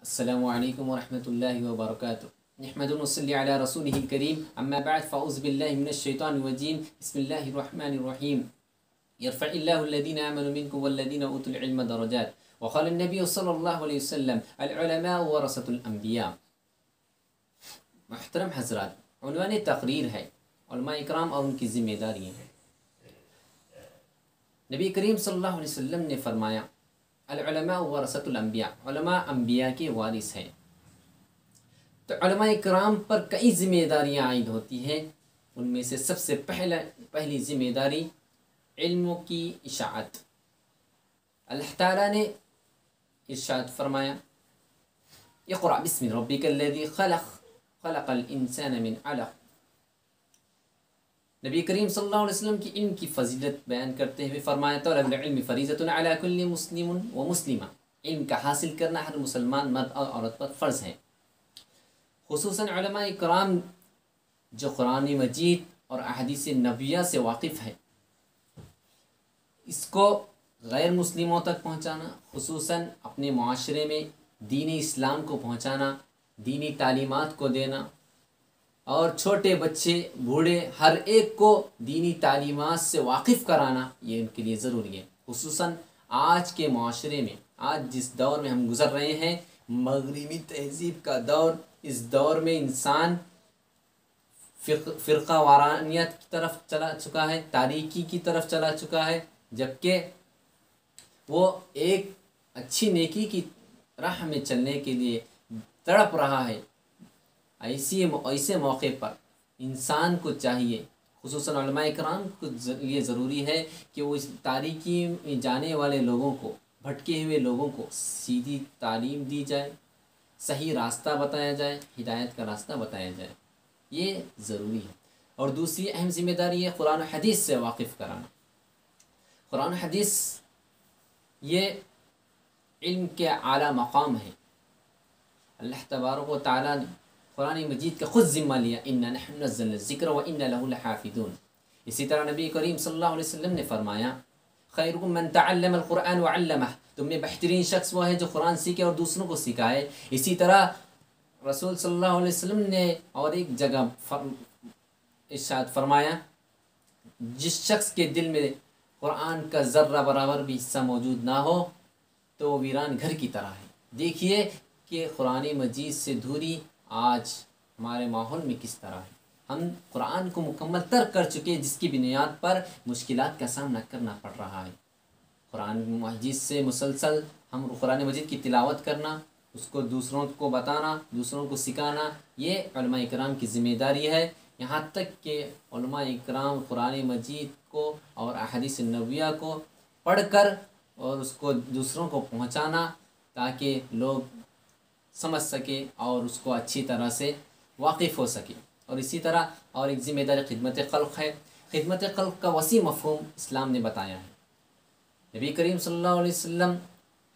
السلام علیکم ورحمۃ اللہ وبرکاتہ نحمد ونصلی علی رسولہ الکریم اما بعد فاعوذ باللہ من الشیطان الرجیم بسم اللہ الرحمن الرحیم یرفع اللہ الذین آمنوا منکم والذین اوتوا العلم درجات وقال النبی صلی اللہ علیہ وسلم العلماء ورثۃ الانبیاء۔ محترم حضرات، عنوان تقریر ہے علماء اکرام اور ان کی ذمہ داریاں ہیں۔ نبی کریم صلی اللہ علیہ وسلم نے فرمایا العلماء ورثۃ الانبیاء، علماء انبیاء کے وارث ہیں۔ تو علماء کرام پر کئی ذمہ داریاں عائد ہوتی ہیں، ان میں سے سب سے پہلی ذمہ داری علم کی اشاعت۔ اللہ تعالیٰ نے ارشاد فرمایا اقرأ بسم ربک الذی خلق خلق الانسان من علق۔ نبی کریم صلی اللہ علیہ وسلم کی علم کی فضیلت بیان کرتے ہوئے فرمایا طلب العلم فریضۃ علی کل مسلم و مسلمہ، علم کا حاصل کرنا ہر مسلمان مرد اور عورت پر فرض ہے۔ خصوصاً علماء کرام جو قرآن مجید اور احادیث نبویہ سے واقف ہے، اس کو غیر مسلموں تک پہنچانا، خصوصاً اپنے معاشرے میں دین اسلام کو پہنچانا، دینی تعلیمات کو دینا، اور چھوٹے بچے بوڑھے ہر ایک کو دینی تعلیمات سے واقف کرانا، یہ ان کے لیے ضروری ہے۔ خصوصاً آج کے معاشرے میں، آج جس دور میں ہم گزر رہے ہیں، مغربی تہذیب کا دور، اس دور میں انسان فرقہ وارانیت کی طرف چلا چکا ہے، تاریکی کی طرف چلا چکا ہے، جبکہ وہ ایک اچھی نیکی کی راہ میں چلنے کے لیے تڑپ رہا ہے۔ ایسے موقع پر انسان کو چاہیے، خصوصاً علماء کرام کو یہ ضروری ہے کہ وہ اس تاریکی میں جانے والے لوگوں کو، بھٹکے ہوئے لوگوں کو سیدھی تعلیم دی جائے، صحیح راستہ بتایا جائے، ہدایت کا راستہ بتایا جائے، یہ ضروری ہے۔ اور دوسری اہم ذمہ داری ہے قرآن و حدیث سے واقف کرانا۔ قرآن و حدیث یہ علم کے اعلیٰ مقام ہے۔ اللہ تبارک و تعالیٰ نے قرآن مجید کا خود ذمہ لیا، اِنَّا نَحْنُ نَزَّلْنَا الذِّكْرَ وَإِنَّا لَهُ لَحَافِظُونَ۔ اسی طرح نبی کریم صلی اللہ علیہ وسلم نے فرمایا خیرکم من تعلم القرآن وعلمہ، تم میں بہترین شخص وہ ہے جو قرآن سیکھے اور دوسروں کو سکھائے۔ اسی طرح رسول صلی اللہ علیہ وسلم نے اور ایک جگہ ارشاد فرمایا جس شخص کے دل میں قرآن کا ذرہ برابر بھی حصہ موجود نہ ہو تو وہ ویران گھر کی طرح ہے۔ دیکھیے کہ قرآن مجید سے دوری آج ہمارے ماحول میں کس طرح ہے۔ ہم قرآن کو مکمل ترک کر چکے، جس کی بنیاد پر مشکلات کا سامنا کرنا پڑ رہا ہے۔ قرآن مجید سے مسلسل ہم قرآن مجید کی تلاوت کرنا، اس کو دوسروں کو بتانا، دوسروں کو سکھانا، یہ علماء اکرام کی ذمہ داری ہے۔ یہاں تک کہ علماء اکرام قرآن مجید کو اور احادیث نبویہ کو پڑھ کر اور اس کو دوسروں کو پہنچانا تاکہ لوگ سمجھ سکے اور اس کو اچھی طرح سے واقف ہو سکے۔ اور اسی طرح اور ایک ذمہ داری خدمت خلق ہے۔ خدمت خلق کا وسیع مفہوم اسلام نے بتایا ہے۔ نبی کریم صلی اللہ علیہ وسلم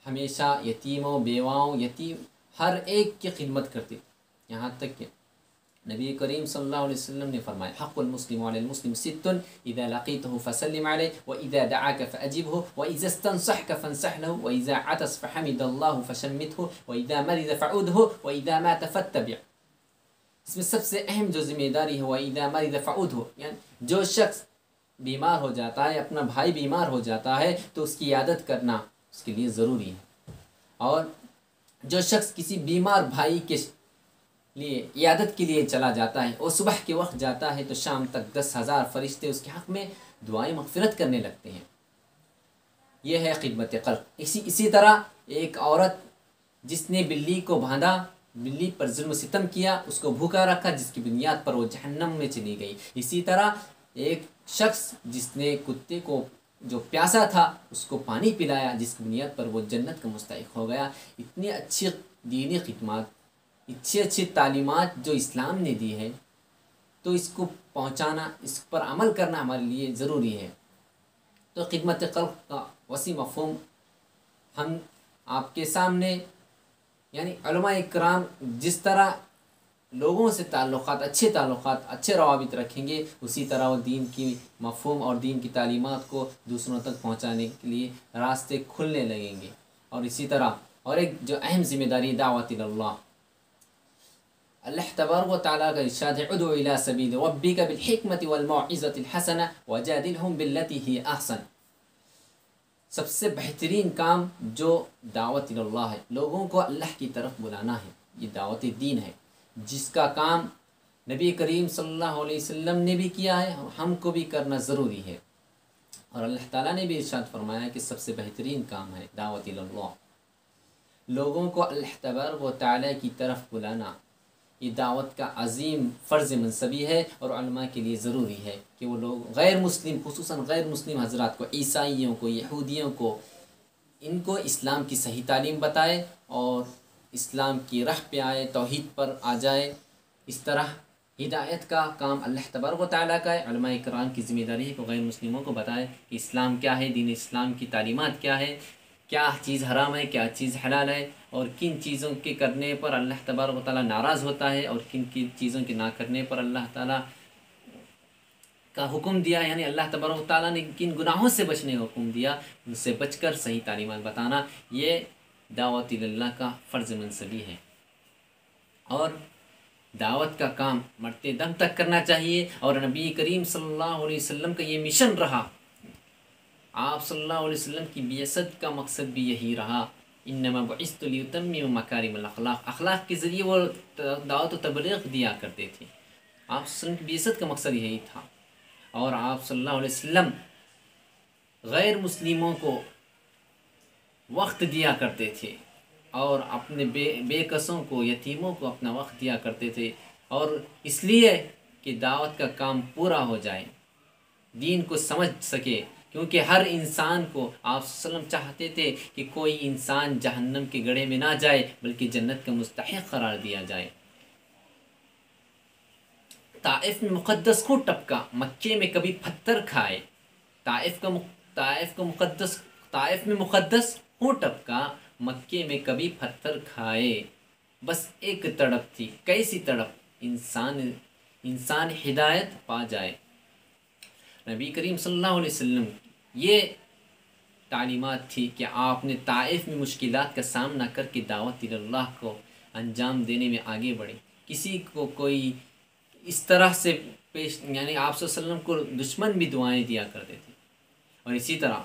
ہمیشہ یتیموں، بیواؤں، یتیم ہر ایک کی خدمت کرتے، یہاں تک کہ نبی کریم صلی اللہ علیہ وسلم نے فرمایا حق المسلم علی المسلم ست اذا لقیتہ فسلم علیہ واذا دعاک فاجبہ واذا استنصحک فانصح له واذا عطس فحمد اللہ فشمته واذا مرض فعودہ واذا مات فاتبع۔ اس میں سب سے اہم جو ذمہ داری ہے واذا مرض فعودہ، یعنی جو شخص بیمار ہو جاتا ہے، اپنا بھائی بیمار ہو جاتا ہے تو اس کی عیادت کرنا اس کے لیے ضروری ہے۔ اور جو شخص کسی بیمار بھائی کے لیے عیادت کے لیے چلا جاتا ہے، وہ صبح کے وقت جاتا ہے تو شام تک 10,000 فرشتے اس کے حق میں دعائیں مغفرت کرنے لگتے ہیں۔ یہ ہے خدمت خلق۔ اسی طرح ایک عورت جس نے بلی کو باندھا، بلی پر ظلم و ستم کیا، اس کو بھوکا رکھا، جس کی بنیاد پر وہ جہنم میں چلی گئی۔ اسی طرح ایک شخص جس نے کتے کو جو پیاسا تھا اس کو پانی پلایا، جس کی بنیاد پر وہ جنت کا مستحق ہو گیا۔ اتنی اچھی دینی خدمات، اچھی تعلیمات جو اسلام نے دی ہے، تو اس کو پہنچانا، اس پر عمل کرنا ہمارے لیے ضروری ہے۔ تو خدمت خلق کا وسیع مفہوم ہم آپ کے سامنے، یعنی علماء اکرام جس طرح لوگوں سے تعلقات، اچھے روابط رکھیں گے، اسی طرح وہ دین کی مفہوم اور دین کی تعلیمات کو دوسروں تک پہنچانے کے لیے راستے کھلنے لگیں گے۔ اور اسی طرح اور ایک جو اہم ذمہ داری دعوت اللہ، اللہ تبارک و تعالیٰ کا ارشاد ہے ادعو الی سبیل ربک بالحکمت والموعظۃ الحسنہ وجادلہم باللتی ہی احسن۔ سب سے بہترین کام جو دعوت اللہ ہے، لوگوں کو اللہ کی طرف بلانا ہے، یہ دعوت دین ہے، جس کا کام نبی کریم صلی اللہ علیہ وسلم نے بھی کیا ہے اور ہم کو بھی کرنا ضروری ہے، اور اللہ تعالیٰ نے بھی ارشاد فرمایا کہ سب سے بہترین کام ہے دعوت اللہ، لوگوں کو اللہ تبارک و تعالیٰ کی طرف بلانا۔ یہ دعوت کا عظیم فرض منصبی ہے، اور علماء کے لیے ضروری ہے کہ وہ لوگ غیر مسلم، خصوصاً غیر مسلم حضرات کو، عیسائیوں کو، یہودیوں کو، ان کو اسلام کی صحیح تعلیم بتائے اور اسلام کی راہ پہ آئے، توحید پر آ جائے۔ اس طرح ہدایت کا کام اللہ تبارک و تعالیٰ کا ہے، علماء کرام کی ذمہ داری ہے کہ غیر مسلموں کو بتائے کہ اسلام کیا ہے، دین اسلام کی تعلیمات کیا ہے، کیا چیز حرام ہے، کیا چیز حلال ہے، اور کن چیزوں کے کرنے پر اللہ تبارک و تعالیٰ ناراض ہوتا ہے، اور کن چیزوں کے نہ کرنے پر اللہ تعالیٰ کا حکم دیا، یعنی اللہ تبارک و تعالیٰ نے کن گناہوں سے بچنے کا حکم دیا، ان سے بچ کر صحیح تعلیمات بتانا، یہ دعوت اللہ کا فرض منصبی ہے، اور دعوت کا کام مرتے دم تک کرنا چاہیے، اور نبی کریم صلی اللہ علیہ وسلم کا یہ مشن رہا، آپ صلی اللہ علیہ وسلم کی بعثت کا مقصد بھی یہی رہا، انما بعثت لیتمم مکارم الاخلاق، اخلاق کے ذریعے وہ دعوت و تبلیغ دیا کرتے تھے، آپ صلی اللہ علیہ وسلم کی بعثت کا مقصد یہی تھا، اور آپ صلی اللہ علیہ وسلم غیر مسلموں کو وقت دیا کرتے تھے، اور اپنے بے کسوں کو، یتیموں کو اپنا وقت دیا کرتے تھے، اور اس لیے کہ دعوت کا کام پورا ہو جائے، دین کو سمجھ سکے، کیونکہ ہر انسان کو آپ صلی اللہ علیہ وسلم چاہتے تھے کہ کوئی انسان جہنم کے گڑھے میں نہ جائے بلکہ جنت کا مستحق قرار دیا جائے۔ طائف میں مقدس کو ٹپکا، مکے میں کبھی پتھر کھائے، طائف میں مقدس ہو ٹپکا، مکے میں کبھی پتھر کھائے، بس ایک تڑپ تھی، کیسی تڑپ، انسان ہدایت پا جائے۔ نبی کریم صلی اللہ علیہ وسلم یہ تعلیمات تھی کہ آپ نے طائف میں مشکلات کا سامنا کر کے دعوت اللہ کو انجام دینے میں آگے بڑھے، کسی کو کوئی اس طرح سے یعنی آپ صلی اللہ علیہ وسلم کو دشمن بھی دعائیں دیا کرتے تھے، اور اسی طرح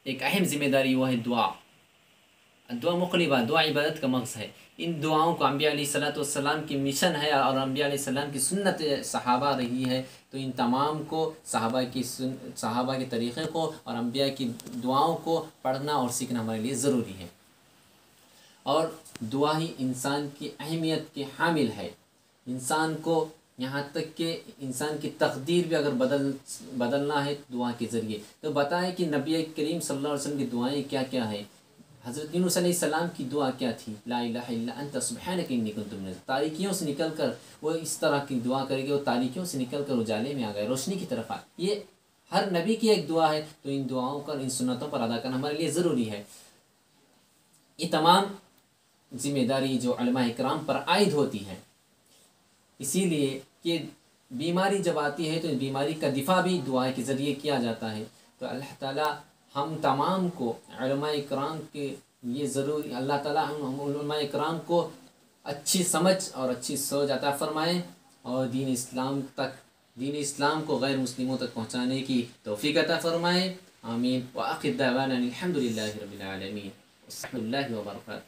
ایک اہم ذمہ داری وہ ہے دعا مقلبہ، دعا عبادت کا مغز ہے، ان دعاؤں کو انبیاء علیہ السلام کی مشن ہے، اور انبیاء علیہ السلام کی سنت صحابہ رہی ہے، تو ان تمام کو صحابہ کے طریقے کو اور انبیاء کی دعاؤں کو پڑھنا اور سیکھنا ہمارے لیے ضروری ہے، اور دعا ہی انسان کی اہمیت کے حامل ہے، انسان کو یہاں تک کہ انسان کی تقدیر بھی اگر بدلنا ہے دعا کے ذریعے، تو بتائیں کہ نبی کریم صلی اللہ علیہ وسلم کی دعائیں کیا کیا ہیں۔ حضرت یونس علیہ السلام کی دعا کیا تھی؟ لا الہ الا انت سبحانک انی کنت من الظالمین، تاریکیوں سے نکل کر وہ اس طرح کی دعا کرے گی، وہ تاریکیوں سے نکل کر اجالے میں آ گئے، روشنی کی طرف آئے، یہ ہر نبی کی ایک دعا ہے، تو ان دعاؤں کا، ان سنتوں پر ادا کرنا ہمارے لیے ضروری ہے۔ یہ تمام ذمہ داری جو علماء اکرام پر عائد ہوتی ہے، اسی لیے کہ بیماری جب آتی ہے تو بیماری کا دفاع بھی دعا کے ذریعے کیا جاتا ہے، تو اللہ تعالیٰ ہم تمام کو، علماء اکرام کے یہ ضروری، اللہ تعالیٰ ہم علماء اکرام کو اچھی سمجھ اور اچھی سوچ عطا فرمائیں، اور دین اسلام کو غیر مسلموں تک پہنچانے کی توفیق عطا فرمائیں، آمین۔ وآخر دعوانا الحمد للہ رب العالمین، السلام اللہ وبرکاتہ۔